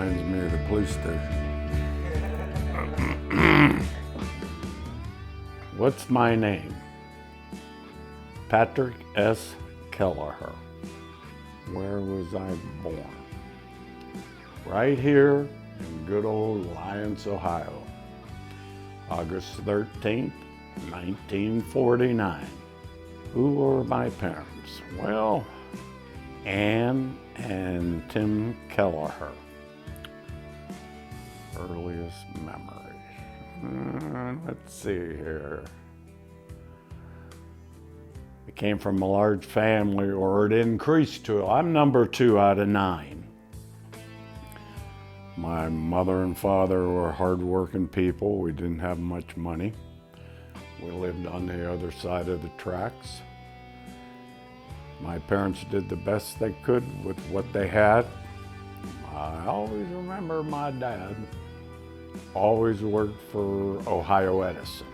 reminds me of the police station. What's my name? Patrick S. Kelleher. Where was I born? Right here in good old Lyons, Ohio. August 13th, 1949. Who were my parents? Well, Ann and Tim Kelleher. Earliest memories. Let's see here. I came from a large family, or it increased to, I'm number 2 out of 9. My mother and father were hardworking people. We didn't have much money. We lived on the other side of the tracks. My parents did the best they could with what they had. I always remember my dad always worked for Ohio Edison.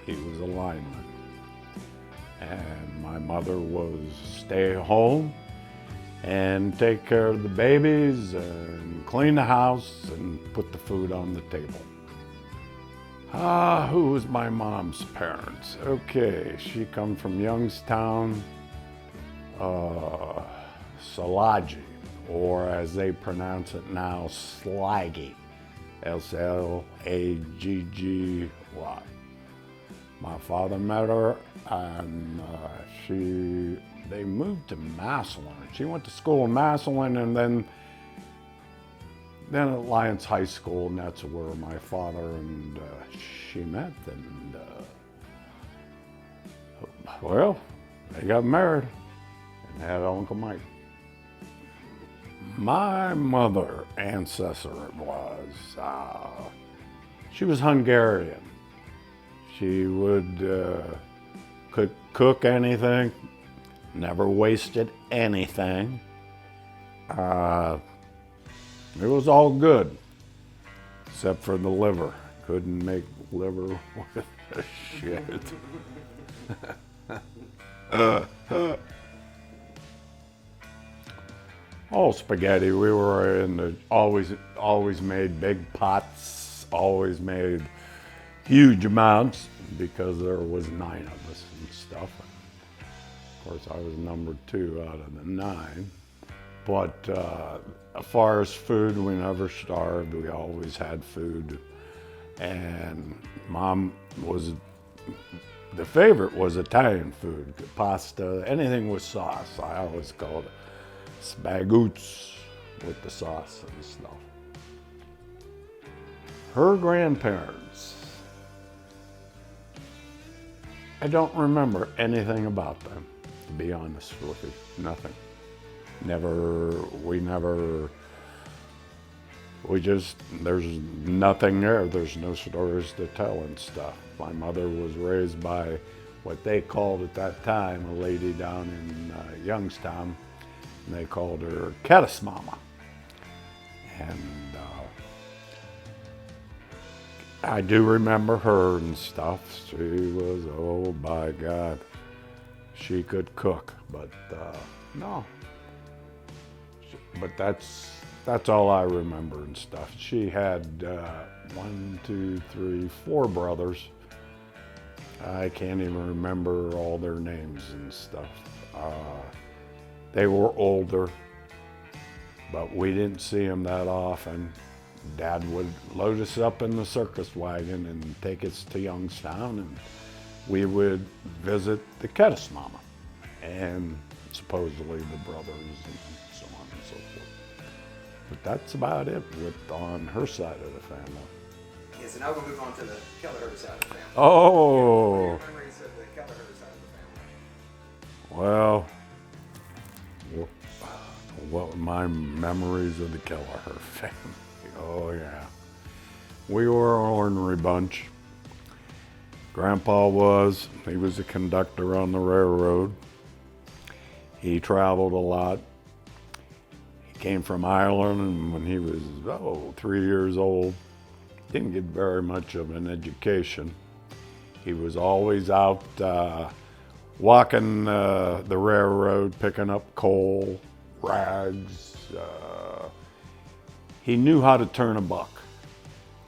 He was a lineman. And my mother was stay home and take care of the babies and clean the house and put the food on the table. Who was my mom's parents? Okay, she come from Youngstown, Salagi, or as they pronounce it now, Slaggy, S-L-A-G-G-Y. My father met her, and they moved to Massillon. She went to school in Massillon, and then at Lyons High School, and that's where my father and she met. And well, they got married and had Uncle Mike. My mother ancestor was, she was Hungarian. She would cook anything, never wasted anything. It was all good, except for the liver. Couldn't make liver with the shit. Oh, spaghetti. We were always made big pots, always made huge amounts because there was 9 of us and stuff. Of course, I was number 2 out of the 9. But as far as food, we never starved. We always had food. And Mom the favorite was Italian food, pasta, anything with sauce. I always called it spagoots with the sauce and stuff. Her grandparents, I don't remember anything about them, to be honest with you. Nothing. There's nothing there. There's no stories to tell and stuff. My mother was raised by what they called at that time a lady down in Youngstown, and they called her Kedis Mama. And I do remember her and stuff. She was, oh by God, she could cook, but no. But that's all I remember and stuff. She had 4 brothers. I can't even remember all their names and stuff. They were older, but we didn't see them that often. Dad would load us up in the circus wagon and take us to Youngstown, and we would visit the Kedis Mama and supposedly the brothers and so on and so forth. But that's about it on her side of the family. Yeah, so now we'll move on to the Kelleher side of the family. Oh. What are your memories of the Kelleher side of the family? Well, what were my memories of the Kelleher family? Oh yeah. We were an ornery bunch. Grandpa he was a conductor on the railroad. He traveled a lot. He came from Ireland, and when he was 3 years old, didn't get very much of an education. He was always out walking the railroad, picking up coal, rags. he knew how to turn a buck.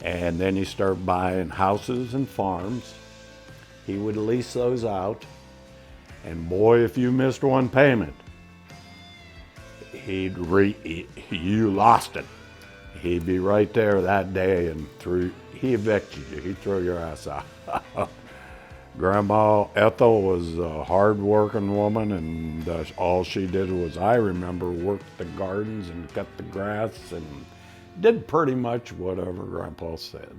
And then he started buying houses and farms. He would lease those out. And boy, if you missed one payment, you lost it. He'd be right there that day and he evicted you. He'd throw your ass out. Grandma Ethel was a hard-working woman, and all she did was, I remember, work the gardens and cut the grass and did pretty much whatever Grandpa said.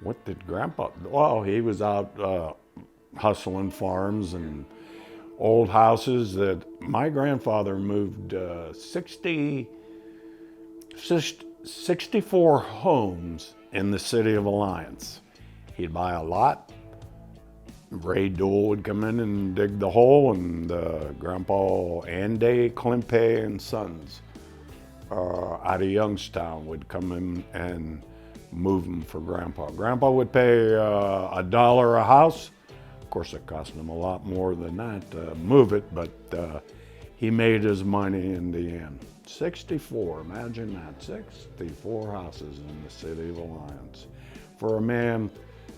What did Grandpa? Well, he was out hustling farms and old houses that my grandfather moved 64 homes in the city of Alliance. He'd buy a lot. Ray Doole would come in and dig the hole, and Grandpa Andy Klimpe and Sons out of Youngstown would come in and move them for Grandpa. Grandpa would pay $1 a house. Of course, it cost him a lot more than that to move it, but he made his money in the end. 64, imagine that, 64 houses in the city of Alliance. For a man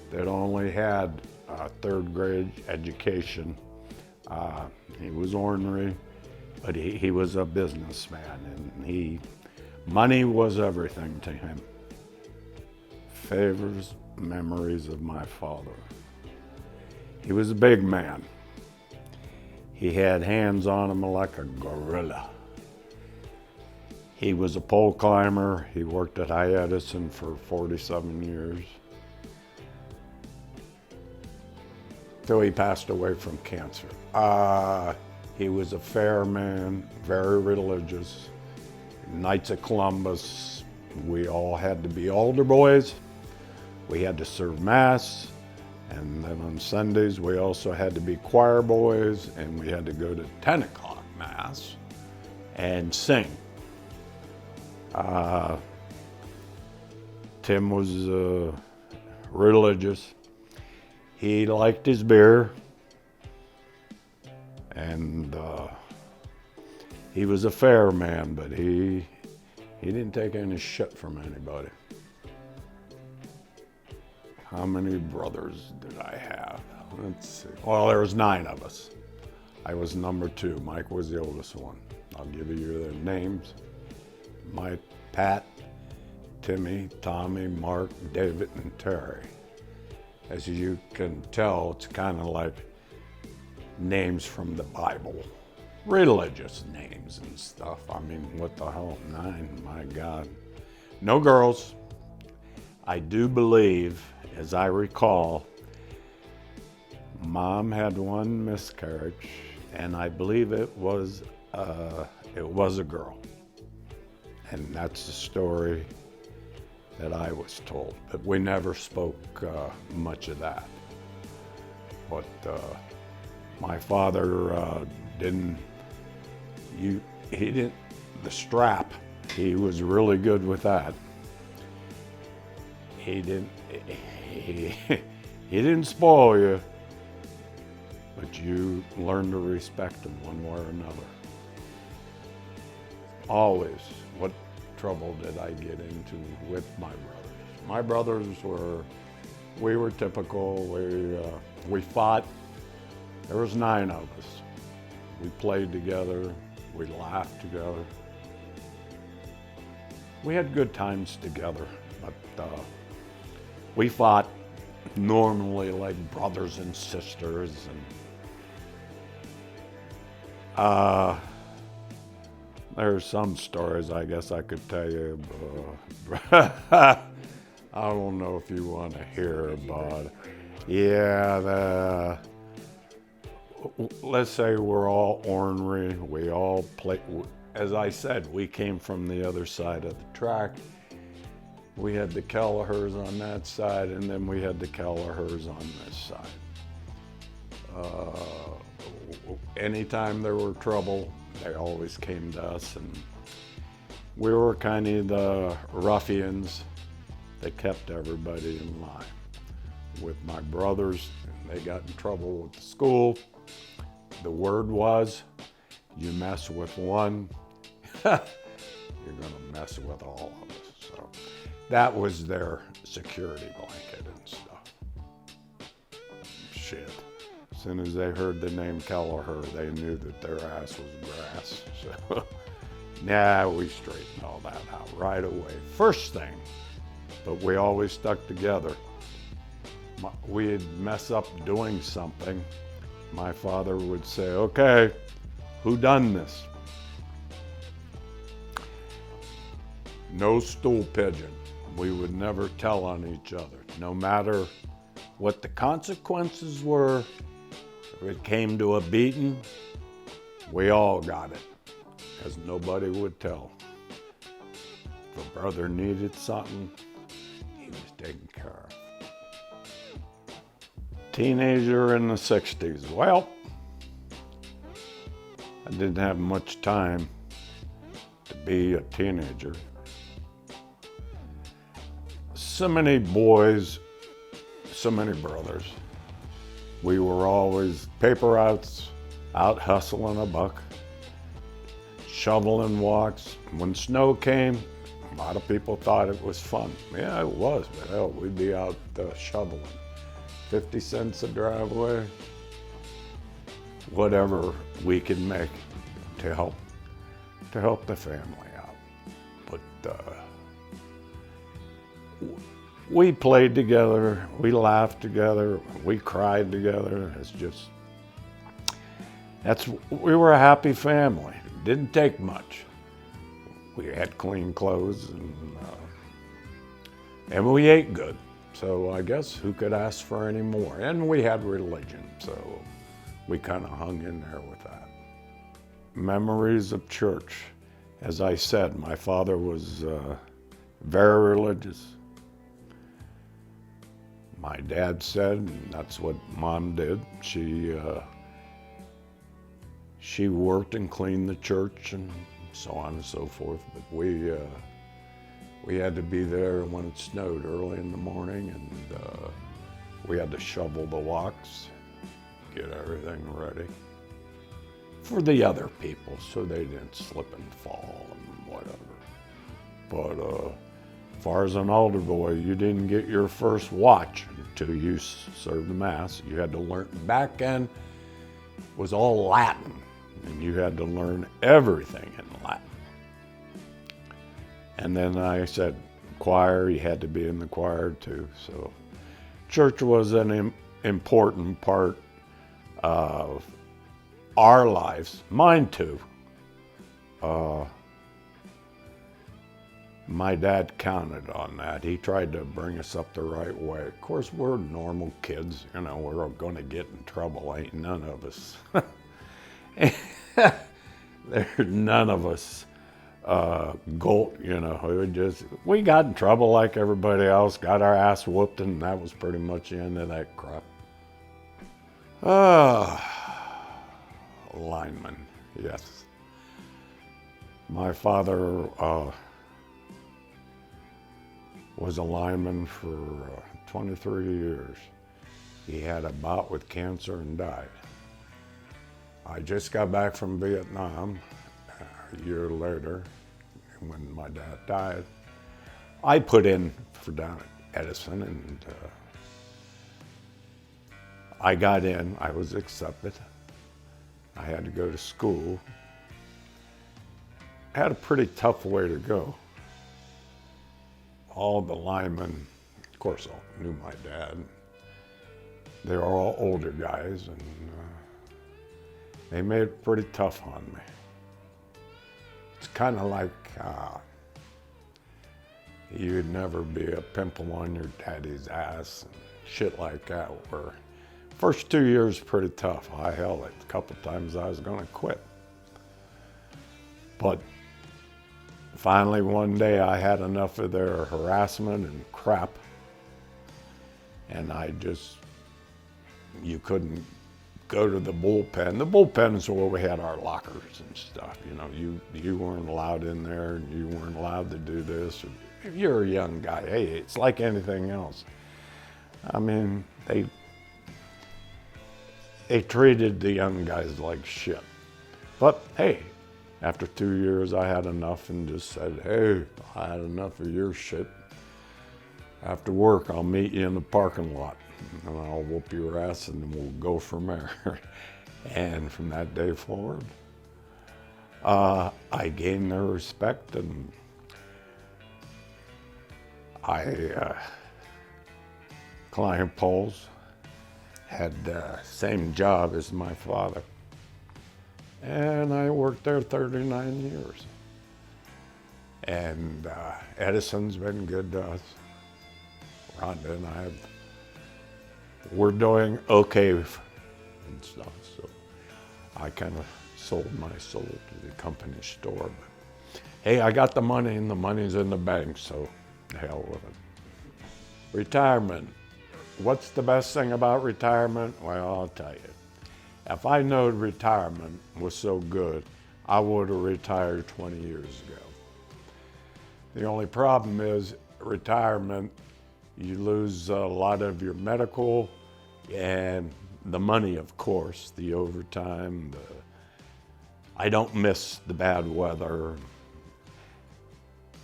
that only had a third grade education, he was ornery, but he was a businessman, and money was everything to him. Favors, memories of my father. He was a big man. He had hands on him like a gorilla. He was a pole climber. He worked at High Edison for 47 years. Till he passed away from cancer. He was a fair man, very religious. Knights of Columbus, we all had to be altar boys. We had to serve Mass. And then on Sundays, we also had to be choir boys, and we had to go to 10 o'clock Mass and sing. Tim was religious. He liked his beer, and he was a fair man, but he didn't take any shit from anybody. How many brothers did I have? Let's see. Well, there was 9 of us. I was number 2. Mike was the oldest one. I'll give you their names. Mike, Pat, Timmy, Tommy, Mark, David, and Terry. As you can tell, it's kind of like names from the Bible. Religious names and stuff. I mean, what the hell? 9, my God. No girls. I do believe, as I recall, Mom had one miscarriage, and I believe it was a girl. And that's the story that I was told. But we never spoke much of that. But my father didn't, the strap, he was really good with that. He didn't spoil you, but you learned to respect him one way or another. Always. What trouble did I get into with my brothers? My brothers we were typical. We fought. There was 9 of us. We played together. We laughed together. We had good times together, but we fought normally like brothers and sisters. And there's some stories I guess I could tell you, but I don't know if you want to hear about it. Yeah, let's say we're all ornery. We all play. As I said, we came from the other side of the track. We had the Kellehers on that side, and then we had the Kellehers on this side. Anytime there were trouble, they always came to us, and we were kind of the ruffians that kept everybody in line. With my brothers, they got in trouble with the school. The word was, you mess with one, you're gonna mess with all of us. So that was their security blanket and stuff. Shit. As soon as they heard the name Kelleher, they knew that their ass was grass. So, yeah, we straightened all that out right away. First thing, but we always stuck together. We'd mess up doing something. My father would say, okay, who done this? No stool pigeon. We would never tell on each other, no matter what the consequences were. If it came to a beating, we all got it, because nobody would tell. If a brother needed something, he was taken care of. Teenager in the 60s. Well, I didn't have much time to be a teenager. So many boys, so many brothers. We were always paper routes, out hustling a buck, shoveling walks. When snow came, a lot of people thought it was fun. Yeah, it was, but hell, we'd be out shoveling. 50 cents a driveway, whatever we could make to help the family out. But we played together, we laughed together, we cried together. We were a happy family. It didn't take much. We had clean clothes and we ate good. So I guess who could ask for any more? And we had religion, so we kind of hung in there with that. Memories of church. As I said, my father was very religious. My dad said, and that's what Mom did, she worked and cleaned the church and so on and so forth, but we had to be there when it snowed early in the morning, and we had to shovel the walks, get everything ready for the other people so they didn't slip and fall and whatever. But as far as an altar boy, you didn't get your first watch until you served the Mass. You had to learn. Back then was all Latin, and you had to learn everything in Latin. And then I said, choir, you had to be in the choir too. So church was an important part of our lives, mine too. My dad counted on that. He tried to bring us up the right way. Of course, we're normal kids, we're gonna get in trouble, ain't none of us. There's none of us we got in trouble like everybody else, got our ass whooped, and that was pretty much the end of that crap. Lineman, yes. My father was a lineman for 23 years. He had a bout with cancer and died. I just got back from Vietnam a year later when my dad died. I put in for down at Edison, and I got in. I was accepted. I had to go to school. I had a pretty tough way to go. All the linemen, of course, all knew my dad. They were all older guys, and they made it pretty tough on me. It's kind of like you'd never be a pimple on your daddy's ass and shit like that. Where first 2 years pretty tough. I held it. A couple times I was gonna quit. But finally one day I had enough of their harassment and crap, and you couldn't go to the bullpen. The bullpens were where we had our lockers and stuff. You weren't allowed in there, and you weren't allowed to do this. If you're a young guy, hey, it's like anything else. I mean, they treated the young guys like shit. But hey, After 2 years, I had enough and just said, hey, I had enough of your shit. After work, I'll meet you in the parking lot and I'll whoop your ass and then we'll go from there. And from that day forward, I gained their respect, and I climbed poles, had the same job as my father, and I worked there 39 years. And Edison's been good to us. Rhonda and I, we're doing okay and stuff, so I kind of sold my soul to the company store. But hey, I got the money and the money's in the bank, so the hell with it. Retirement. What's the best thing about retirement? Well, I'll tell you. If I knowed retirement was so good, I would have retired 20 years ago. The only problem is retirement, you lose a lot of your medical and the money, of course, the overtime. I don't miss the bad weather.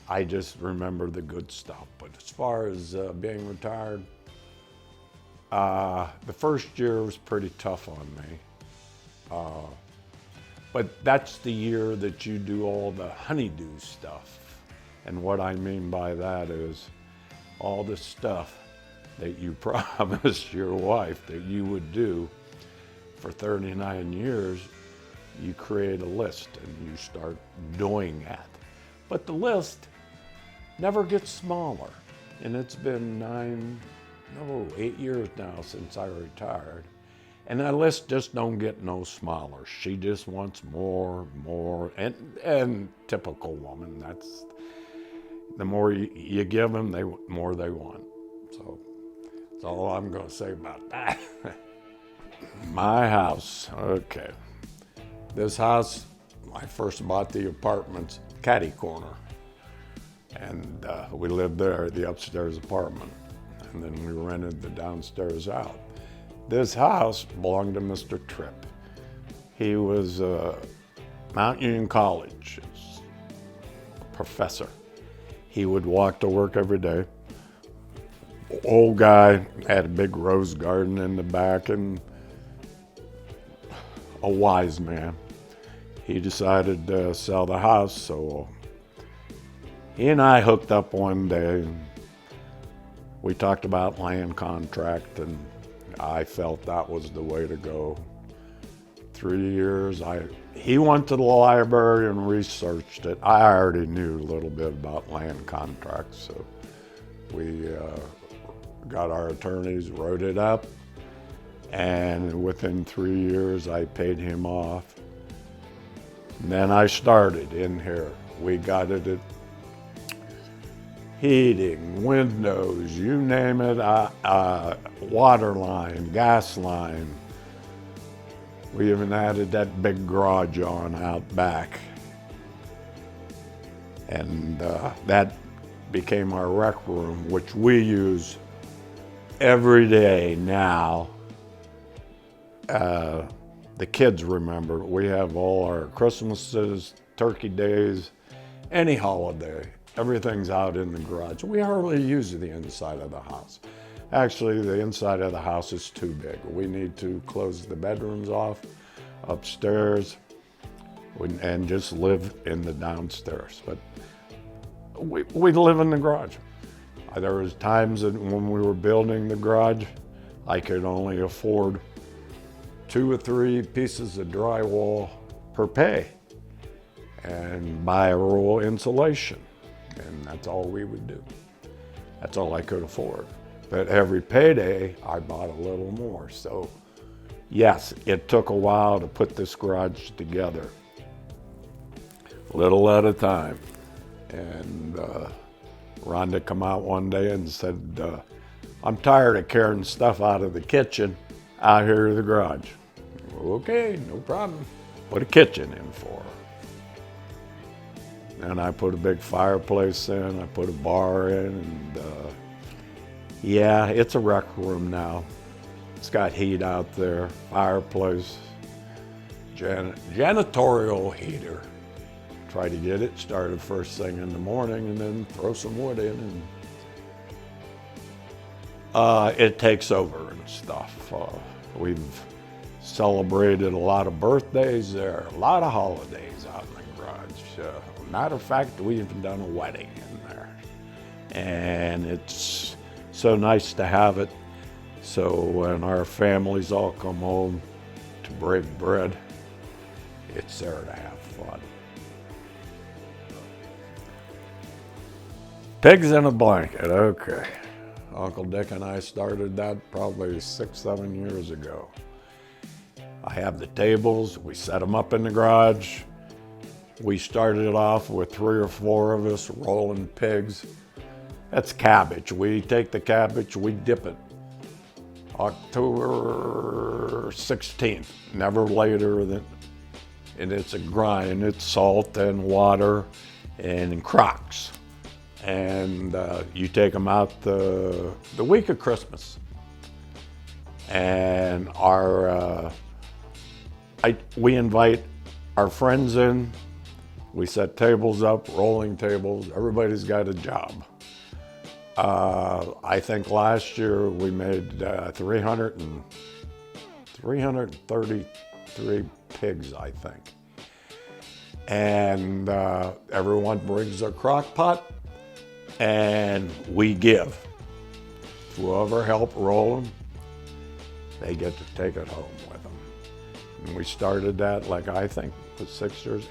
I just remember the good stuff. But as far as being retired, the first year was pretty tough on me. But that's the year that you do all the honeydew stuff. And what I mean by that is all the stuff that you promised your wife that you would do for 39 years, you create a list and you start doing that. But the list never gets smaller. And it's been 8 years now since I retired. And that list just don't get no smaller. She just wants more, and typical woman, that's, the more you give them, the more they want. So that's all I'm gonna say about that. My house, okay. This house, I first bought the apartments, catty corner. And we lived there, the upstairs apartment. And then we rented the downstairs out. This house belonged to Mr. Tripp. He was Mount Union College, a professor. He would walk to work every day. Old guy, had a big rose garden in the back, and a wise man. He decided to sell the house, so he and I hooked up one day, and we talked about land contract, and I felt that was the way to go. 3 years, he went to the library and researched it. I already knew a little bit about land contracts, so we got our attorneys, wrote it up, and within 3 years, I paid him off. And then I started in here. We got it at heating, windows, you name it, water line, gas line. We even added that big garage on out back. And that became our rec room, which we use every day now. The kids remember, we have all our Christmases, turkey days, any holiday. Everything's out in the garage. We hardly use the inside of the house. Actually, the inside of the house is too big. We need to close the bedrooms off upstairs and just live in the downstairs. But we live in the garage. There was times that when we were building the garage, I could only afford 2 or 3 pieces of drywall per pay and buy a roll of insulation. And that's all we would do. That's all I could afford. But every payday, I bought a little more. So yes, it took a while to put this garage together, little at a time. And Rhonda come out one day and said, I'm tired of carrying stuff out of the kitchen out here to the garage. Okay, no problem. Put a kitchen in for her. And I put a big fireplace in, I put a bar in, and yeah, it's a rec room now. It's got heat out there, fireplace, janitorial heater. try to get it started first thing in the morning and then throw some wood in, and it takes over and stuff. We've celebrated a lot of birthdays there, a lot of holidays out in the garage. Matter of fact, we've even done a wedding in there. And it's so nice to have it. So when our families all come home to break bread, it's there to have fun. Pigs in a blanket, okay. Uncle Dick and I started that probably 6-7 years ago. I have the tables, we set them up in the garage. We started off with 3 or 4 of us rolling pigs. That's cabbage. We take the cabbage, we dip it. October 16th, never later than, and it's a grind. It's salt and water and in crocks. And you take them out the week of Christmas. And we invite our friends in. We set tables up, rolling tables. Everybody's got a job. I think last year we made 333 pigs, I think. And everyone brings their crock pot, and we give. Whoever helped roll them, they get to take it home with them. And we started that, like I think,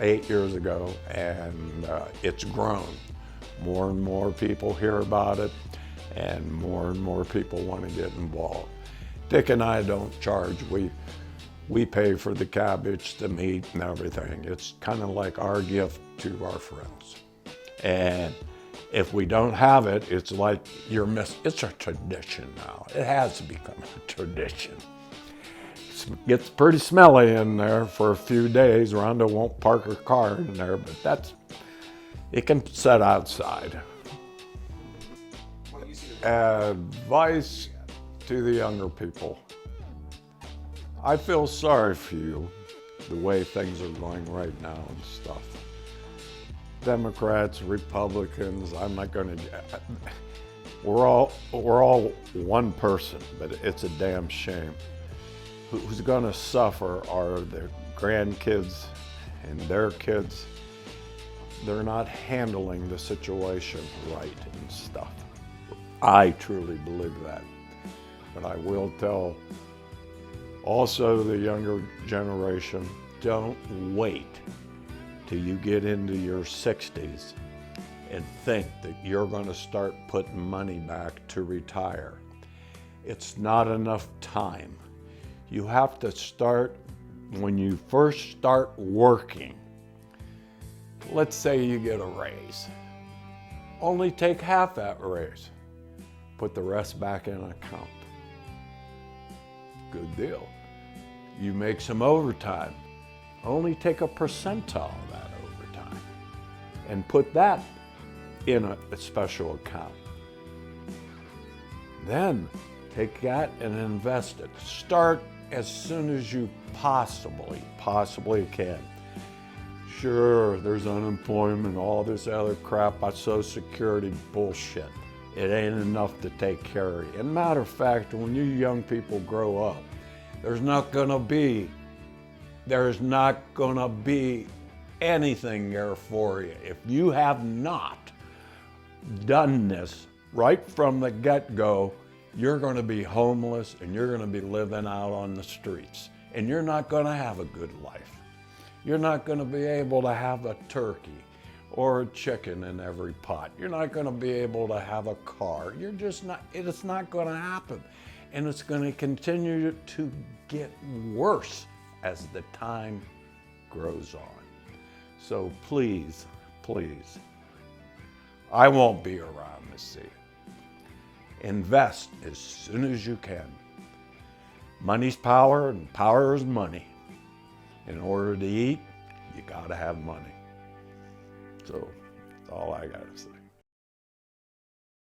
8 years ago, and it's grown. More and more people hear about it, and more people want to get involved. Dick and I don't charge. We pay for the cabbage, the meat, and everything. It's kind of like our gift to our friends. And if we don't have it, it's like you're missing. It's a tradition now. It has become a tradition. It gets pretty smelly in there for a few days. Rhonda won't park her car in there, but it can set outside. Advice to the younger people. I feel sorry for you, the way things are going right now and stuff. Democrats, Republicans, I'm not going to. We're all one person, but it's a damn shame. Who's going to suffer are the grandkids and their kids. They're not handling the situation right and stuff. I truly believe that. But I will tell also the younger generation, don't wait till you get into your 60s and think that you're going to start putting money back to retire. It's not enough time. You have to start when you first start working. Let's say you get a raise. Only take half that raise. Put the rest back in an account. Good deal. You make some overtime. Only take a percentile of that overtime and put that in a special account. Then take that and invest it. Start as soon as you possibly can. Sure, there's unemployment, all this other crap, Social Security bullshit. It ain't enough to take care of you. And matter of fact, when you young people grow up, there's not gonna be anything there for you. If you have not done this right from the get-go, you're gonna be homeless and you're gonna be living out on the streets. And you're not gonna have a good life. You're not gonna be able to have a turkey or a chicken in every pot. You're not gonna be able to have a car. It's not gonna happen. And it's gonna continue to get worse as the time grows on. So please, I won't be around to see it. Invest as soon as you can. Money's power and power is money. In order to eat, you gotta have money. So that's all I gotta say.